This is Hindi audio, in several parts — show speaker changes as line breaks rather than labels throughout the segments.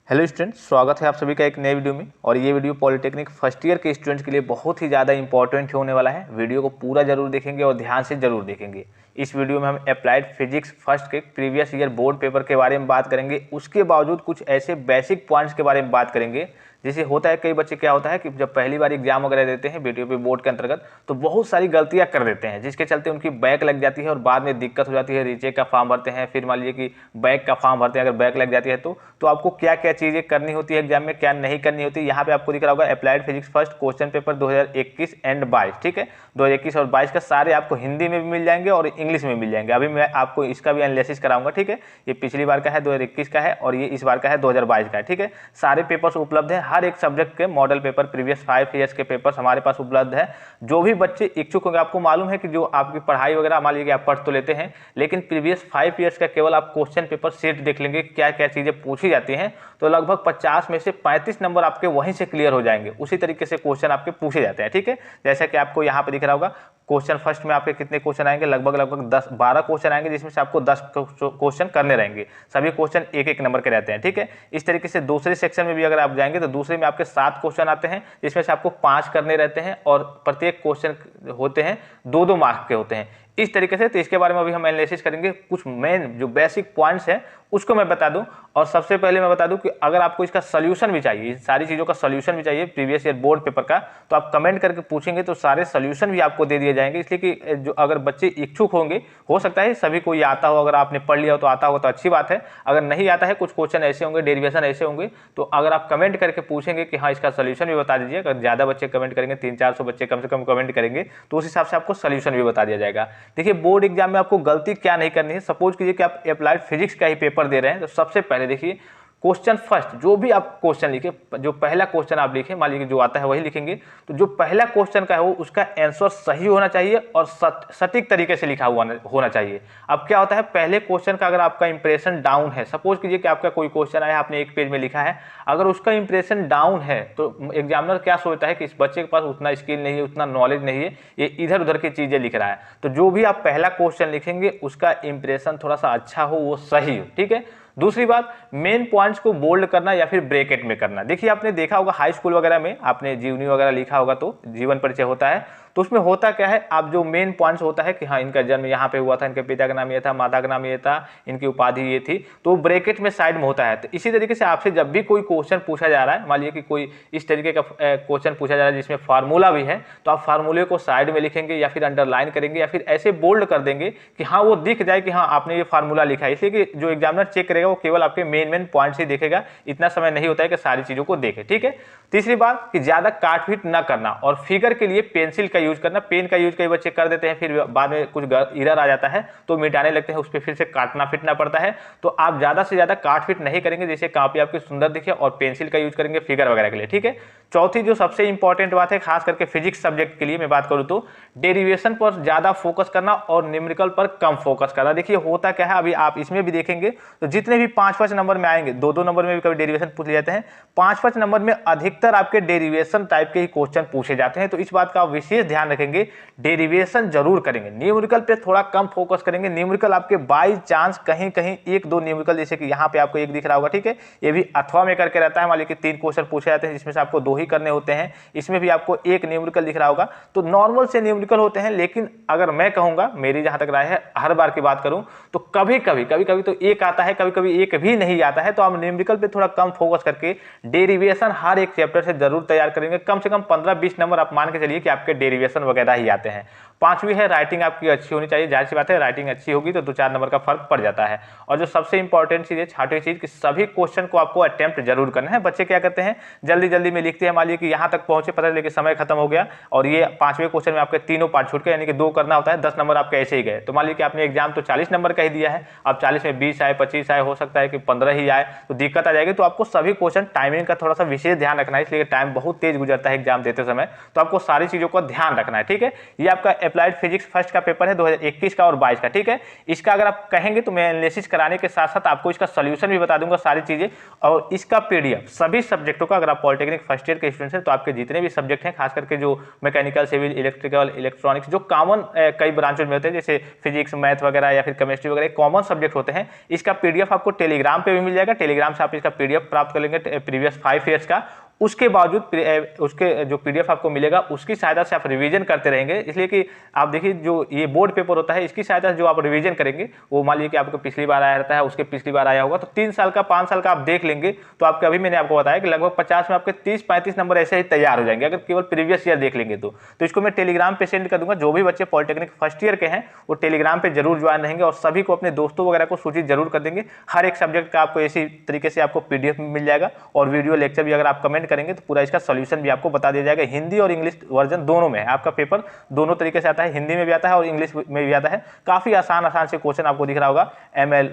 हेलो स्टूडेंट्स, स्वागत है आप सभी का एक नए वीडियो में। और ये वीडियो पॉलिटेक्निक फर्स्ट ईयर के स्टूडेंट्स के लिए बहुत ही ज़्यादा इंपॉर्टेंट होने वाला है। वीडियो को पूरा जरूर देखेंगे और ध्यान से जरूर देखेंगे। इस वीडियो में हम अप्लाइड फिजिक्स फर्स्ट के प्रीवियस ईयर बोर्ड पेपर के बारे में बात करेंगे। उसके बावजूद कुछ ऐसे बेसिक पॉइंट्स के बारे में बात करेंगे। जैसे होता है, कई बच्चे क्या होता है कि जब पहली बार एग्जाम वगैरह देते हैं बीटीओ पे बोर्ड के अंतर्गत, तो बहुत सारी गलतियां कर देते हैं, जिसके चलते उनकी बैक लग जाती है और बाद में दिक्कत हो जाती है। रीचेक का फॉर्म भरते हैं, फिर मान लीजिए कि बैक का फॉर्म भरते हैं, अगर बैक लग जाती है तो आपको क्या क्या चीज़ें करनी होती है एग्जाम में, क्या नहीं करनी होती है। यहाँ पे आपको दिख रहा होगा applied physics first question paper 2021 and 22, ठीक है। 2021 और 22 का सारे आपको हिंदी में भी मिल जाएंगे और इंग्लिश में मिल जाएंगे। अभी मैं आपको इसका भी एनालिसिस कराऊंगा, ठीक है। ये पिछली बार का है 2021 का है और ये इस बार का है 2022 का है, ठीक है। सारे पेपर्स उपलब्ध है, हर एक सब्जेक्ट के मॉडल पेपर प्रीवियस 5 ईयर्स के पेपर्स हमारे पास उपलब्ध है। जो भी बच्चे इच्छुक होंगे, आपको मालूम है कि जो आपकी पढ़ाई वगैरह मान लीजिए आप पढ़ तो लेते हैं, लेकिन प्रीवियस 5 ईयर्स का केवल आप क्वेश्चन पेपर सेट देख लेंगे, क्या क्या चीजें पूछी जाती हैं, तो लगभग 50 में से 35 नंबर आपके वहीं से क्लियर हो जाएंगे। उसी तरीके से क्वेश्चन आपके पूछे जाते हैं, ठीक है। जैसा कि आपको यहाँ पे दिख रहा होगा, क्वेश्चन फर्स्ट में आपके कितने क्वेश्चन आएंगे, लगभग 10-12 क्वेश्चन आएंगे, जिसमें से आपको 10 क्वेश्चन करने रहेंगे। सभी क्वेश्चन एक एक नंबर के रहते हैं, ठीक है। इस तरीके से दूसरे सेक्शन में भी अगर आप जाएंगे तो दूसरे में आपके 7 क्वेश्चन आते हैं, जिसमें से आपको 5 करने रहते हैं और प्रत्येक क्वेश्चन होते हैं 2-2 मार्क्स के होते हैं। इस तरीके से तो इसके बारे में अभी हम एनालिसिस करेंगे। कुछ मेन जो बेसिक पॉइंट्स हैं उसको मैं बता दूं, और सबसे पहले मैं बता दूं कि अगर आपको इसका सॉल्यूशन भी चाहिए, इन सारी चीज़ों का सॉल्यूशन भी चाहिए प्रीवियस ईयर बोर्ड पेपर का, तो आप कमेंट करके पूछेंगे तो सारे सॉल्यूशन भी आपको दे दिए जाएंगे। इसलिए कि जो अगर बच्चे इच्छुक होंगे, हो सकता है सभी को ये आता हो, अगर आपने पढ़ लिया हो तो आता हो तो अच्छी बात है। अगर नहीं आता है, कुछ क्वेश्चन ऐसे होंगे, डेरिवेशन ऐसे होंगे, तो अगर आप कमेंट करके पूछेंगे कि हाँ इसका सॉल्यूशन भी बता दीजिए, अगर ज़्यादा बच्चे कमेंट करेंगे, 300-400 बच्चे कम से कम कमेंट करेंगे, तो उस हिसाब से आपको सॉल्यूशन भी बता दिया जाएगा। देखिए, बोर्ड एग्जाम में आपको गलती क्या नहीं करनी है। सपोज कीजिए कि आप अप्लाइड फिजिक्स का ही पेपर दे रहे हैं, तो सबसे पहले देखिए क्वेश्चन फर्स्ट, जो भी आप क्वेश्चन लिखे, जो पहला क्वेश्चन आप लिखे, मान लीजिए जो आता है वही लिखेंगे, तो जो पहला क्वेश्चन का है वो उसका आंसर सही होना चाहिए और सटीक तरीके से लिखा हुआ होना चाहिए। अब क्या होता है, पहले क्वेश्चन का अगर आपका इंप्रेशन डाउन है, सपोज कीजिए कि आपका कोई क्वेश्चन आया, आपने एक पेज में लिखा है, अगर उसका इंप्रेशन डाउन है तो एग्जामिनर क्या सोचता है कि इस बच्चे के पास उतना स्किल नहीं है, उतना नॉलेज नहीं है, ये इधर उधर की चीजें लिख रहा है। तो जो भी आप पहला क्वेश्चन लिखेंगे उसका इंप्रेशन थोड़ा सा अच्छा हो, वो सही हो, ठीक है। दूसरी बात, मेन पॉइंट्स को बोल्ड करना या फिर ब्रैकेट में करना। देखिए, आपने देखा होगा हाई स्कूल वगैरह में, आपने जीवनी वगैरह लिखा होगा तो जीवन परिचय होता है, तो उसमें होता क्या है, आप जो मेन पॉइंट्स होता है कि हाँ इनका जन्म यहाँ पे हुआ था, इनके पिता का नाम ये था, माता का नाम ये था, इनकी उपाधि ये थी, तो ब्रैकेट में साइड में होता है। तो इसी तरीके से आपसे जब भी कोई क्वेश्चन पूछा जा रहा है, मान लीजिए कि कोई इस तरीके का क्वेश्चन पूछा जा रहा है जिसमें फार्मूला भी है, तो आप फार्मूले को साइड में लिखेंगे या फिर अंडरलाइन करेंगे या फिर ऐसे बोल्ड कर देंगे कि हाँ वो दिख जाए कि हाँ आपने ये फार्मूला लिखा है। इसलिए कि जो एग्जामिनर चेक करेगा वो केवल आपके मेन पॉइंट्स ही देखेगा, इतना समय नहीं होता है कि सारी चीजों को देखे, ठीक है। तीसरी बात कि ज्यादा काट पीट न करना, और फिगर के लिए पेंसिल का यूज करना। पेन का यूज कई बच्चे कर देते हैं, फिर बाद में कुछ एरर आ जाता है तो मिटाने लगते हैं, उस पर फिर से काटना फिटना पड़ता है। तो आप ज्यादा से ज्यादा काट फिट नहीं करेंगे, जैसे कॉपी आपकी सुंदर दिखे, और पेंसिल का यूज करेंगे फिगर वगैरह के लिए, ठीक है। चौथी जो सबसे इंपॉर्टेंट बात है, खास करके फिजिक्स सब्जेक्ट के लिए मैं बात करूं तो डेरिवेशन पर ज्यादा फोकस करना और न्यूमेरिकल पर कम फोकस करना। देखिए होता क्या है, अभी आप इसमें भी देखेंगे तो जितने भी 5-5 नंबर में आएंगे, 2-2 नंबर में भी कभी डेरिवेशन पूछ जाते हैं, 5-5 नंबर में अधिकतर आपके डेरिवेशन टाइप के ही क्वेश्चन पूछे जाते हैं। तो इस बात का आप विशेष ध्यान रखेंगे, डेरिवेशन जरूर करेंगे, न्यूमेरिकल पे थोड़ा कम फोकस करेंगे। न्यूमेरिकल आपके बाई चांस कहीं कहीं 1-2 न्यूमेरिकल, जैसे कि यहाँ पे आपको एक दिख रहा होगा, ठीक है, ये भी अथवा में करके रहता है, मान लीजिए कि 3 क्वेश्चन पूछे जाते हैं जिसमें से आपको 2 ही करने होते हैं, इसमें भी आपको 1 न्यूमेरिकल दिख रहा होगा। तो नॉर्मल से न्यूमेरिकल होते हैं, लेकिन अगर मैं कहूंगा, मेरी जहां तक राय है, हर बार की बात करूं तो कभी कभी तो 1 आता है, कभी कभी 1 भी नहीं आता है। तो आप न्यूमेरिकल पे थोड़ा कम फोकस करके डेरिवेशन हर एक चैप्टर से जरूर तैयार करेंगे। कम से कम 15-20 नंबर आप मान के चलिए कि आपके डेरिवेशन वगैरह ही आते हैं। 5वीं है, राइटिंग आपकी अच्छी होनी चाहिए। जाहिर सी बात है, राइटिंग अच्छी होगी तो 2-4 नंबर का फर्क पड़ जाता है। और जो सबसे इंपॉर्टेंट चीज है, 6वीं चीज, कि सभी क्वेश्चन को आपको अटेम्प्ट जरूर करना है। बच्चे क्या करते हैं, जल्दी जल्दी में लिखते हैं, मान लीजिए कि यहाँ तक पहुंचे, पता चले कि समय खत्म हो गया और ये 5वें क्वेश्चन में आपके तीनों पार्ट छूट गए, यानी कि 2 करना होता है, 10 नंबर आपके ऐसे ही गए। तो मान लीजिए कि आपने एग्जाम तो 40 नंबर का ही दिया है, अब 40 में 20 आए, 25 आए, हो सकता है कि 15 ही आए, तो दिक्कत आ जाएगी। तो आपको सभी क्वेश्चन टाइमिंग का थोड़ा सा विशेष ध्यान रखना है, इसलिए टाइम बहुत तेज गुजरता है एग्जाम देते समय, तो आपको सारी चीजों का ध्यान रखना है, ठीक है। ये आपका अप्लाइड फिजिक्स फर्स्ट का पेपर है 2021 का और 22 का, ठीक है। इसका अगर आप कहेंगे तो मैं एनालिसिस कराने के साथ साथ आपको इसका सोल्यूशन भी बता दूंगा सारी चीजें, और इसका पीडीएफ सभी सब्जेक्टों का, अगर आप पॉलिटेक्निक फर्स्ट ईयर के स्टूडेंट्स हैं तो आपके जितने भी सब्जेक्ट हैं, खास करके जो मैकेनिकल, सिविल, इलेक्ट्रिकल, इलेक्ट्रॉनिक्स, जो कॉमन कई ब्रांचों में होते हैं जैसे फिजिक्स, मैथ वगैरह या फिर केमिस्ट्री वगैरह, कॉमन सब्जेक्ट होते हैं, इसका पीडीएफ आपको टेलीग्राम पे भी मिल जाएगा। टेलीग्राम से आप इसका पीडीएफ प्राप्त कर लेंगे प्रीवियस 5 ईयर्स का। उसके बावजूद उसके जो पीडीएफ आपको मिलेगा उसकी सहायता से आप रिवीजन करते रहेंगे, इसलिए कि आप देखिए जो ये बोर्ड पेपर होता है इसकी सहायता से जो आप रिवीजन करेंगे, वो मान लीजिए कि आपको पिछली बार आया रहता है, उसके पिछली बार आया होगा, तो 3 साल का 5 साल का आप देख लेंगे तो आपके, अभी मैंने आपको बताया कि लगभग 50 में आपके 30-35 नंबर ऐसे ही तैयार हो जाएंगे अगर केवल प्रीवियस ईयर देख लेंगे तो इसको मैं टेलीग्राम पे सेंड कर दूंगा। जो भी बच्चे पॉलिटेक्निक फर्स्ट ईयर के हैं वो टेलीग्राम पे जरूर ज्वाइन रहेंगे और सभी को अपने दोस्तों वगैरह को सूचित जरूर कर देंगे। हर एक सब्जेक्ट का आपको इसी तरीके से आपको पीडीएफ में मिल जाएगा, और वीडियो लेक्चर भी अगर आप कमेंट करेंगे तो पूरा इसका सॉल्यूशन भी आपको बता दिया जाएगा। हिंदी और इंग्लिश वर्जन दोनों में है, आपका पेपर दोनों तरीके से आता है, हिंदी में भी आता है और इंग्लिश में भी आता है। काफी आसान से क्वेश्चन आपको दिख रहा होगा। ML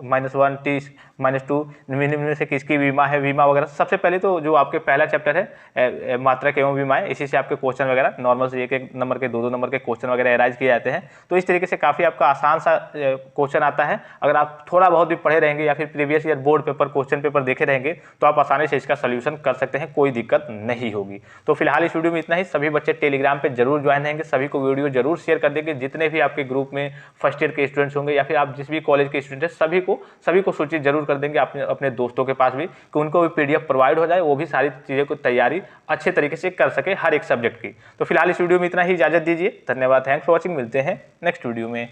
-1 T -2 निम्न से किसकी विमा है, विमा वगैरह। सबसे पहले तो जो आपके पहला चैप्टर है मात्रक एवं विमाएं, इसी से आपके क्वेश्चन वगैरह नॉर्मल से 1-1 नंबर के 2-2 नंबर के क्वेश्चन वगैरह एराइज किए जाते हैं। तो इस तरीके से काफी आपका आसान सा क्वेश्चन आता है। अगर आप थोड़ा बहुत भी पढ़े रहेंगे या फिर previous year board paper question paper देखे रहेंगे तो आप आसानी से इसका सोल्यूशन कर सकते हैं, कोई दिक्कत नहीं होगी। तो फिलहाल इस वीडियो में इतना ही। सभी बच्चे टेलीग्राम पे जरूर ज्वाइन रहेंगे, सभी को वीडियो जरूर शेयर कर देंगे, जितने भी आपके ग्रुप में फर्स्ट ईयर के स्टूडेंट्स होंगे या फिर आप जिस भी कॉलेज के स्टूडेंट हैं सभी को सूचित जरूर कर देंगे अपने दोस्तों के पास भी, कि उनको भी पीडीएफ प्रोवाइड हो जाए, वो भी सारी चीज़ों को तैयारी अच्छे तरीके से कर सके हर एक सब्जेक्ट की। तो फिलहाल इस वीडियो में इतना ही, इजाजत दीजिए, धन्यवाद, थैंक्स फॉर वॉचिंग, मिलते हैं नेक्स्ट वीडियो में।